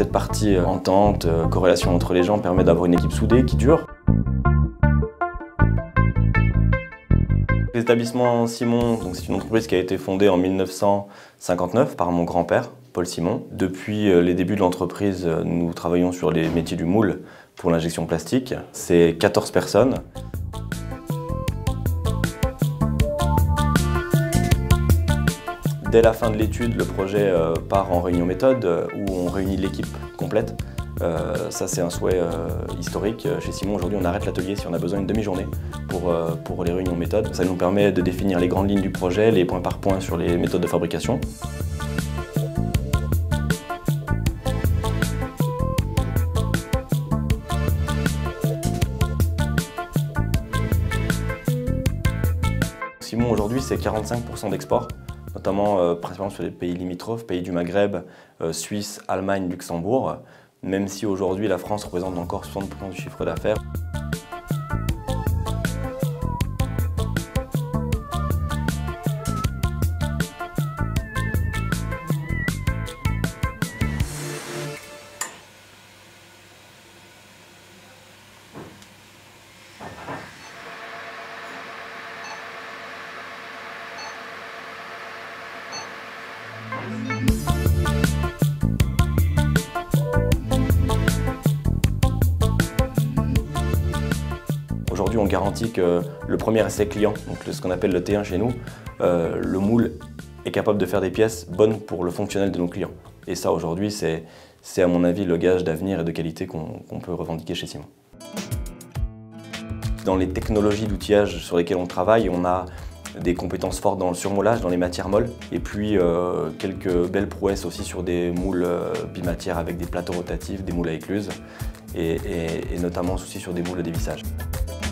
cette partie entente, corrélation entre les gens permet d'avoir une équipe soudée qui dure. L'établissement Simon, c'est une entreprise qui a été fondée en 1959 par mon grand-père, Paul Simon. Depuis les débuts de l'entreprise, nous travaillons sur les métiers du moule pour l'injection plastique. C'est 14 personnes. Dès la fin de l'étude, le projet part en réunion méthode où on réunit l'équipe complète. Ça, c'est un souhait historique. Chez Simon, aujourd'hui, on arrête l'atelier si on a besoin d'une demi-journée pour les réunions méthode. Ça nous permet de définir les grandes lignes du projet, les points par point sur les méthodes de fabrication. Simon, aujourd'hui, c'est 45% d'export, notamment principalement sur les pays limitrophes, pays du Maghreb, Suisse, Allemagne, Luxembourg, même si aujourd'hui la France représente encore 60% du chiffre d'affaires. Aujourd'hui, on garantit que le premier essai client, donc ce qu'on appelle le T1 chez nous, le moule est capable de faire des pièces bonnes pour le fonctionnel de nos clients. Et ça, aujourd'hui, c'est à mon avis le gage d'avenir et de qualité qu'on peut revendiquer chez Simon. Dans les technologies d'outillage sur lesquelles on travaille, on a des compétences fortes dans le surmoulage, dans les matières molles, et puis quelques belles prouesses aussi sur des moules bimatières avec des plateaux rotatifs, des moules à écluses, et notamment aussi sur des moules à dévissage.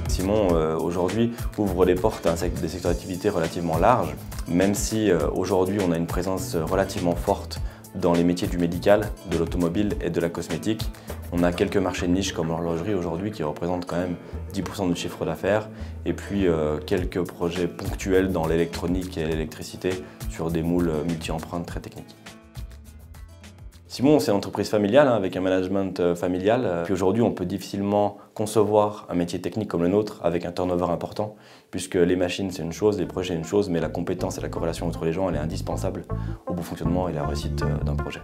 Simon, aujourd'hui, ouvre les portes à des secteurs d'activité relativement larges, même si aujourd'hui on a une présence relativement forte dans les métiers du médical, de l'automobile et de la cosmétique. On a quelques marchés de niche comme l'horlogerie aujourd'hui qui représentent quand même 10% de notre chiffre d'affaires, et puis quelques projets ponctuels dans l'électronique et l'électricité sur des moules multi-empreintes très techniques. Simon, c'est une entreprise familiale avec un management familial. Puis aujourd'hui, on peut difficilement concevoir un métier technique comme le nôtre avec un turnover important, puisque les machines c'est une chose, les projets c'est une chose, mais la compétence et la corrélation entre les gens elle est indispensable au bon fonctionnement et la réussite d'un projet.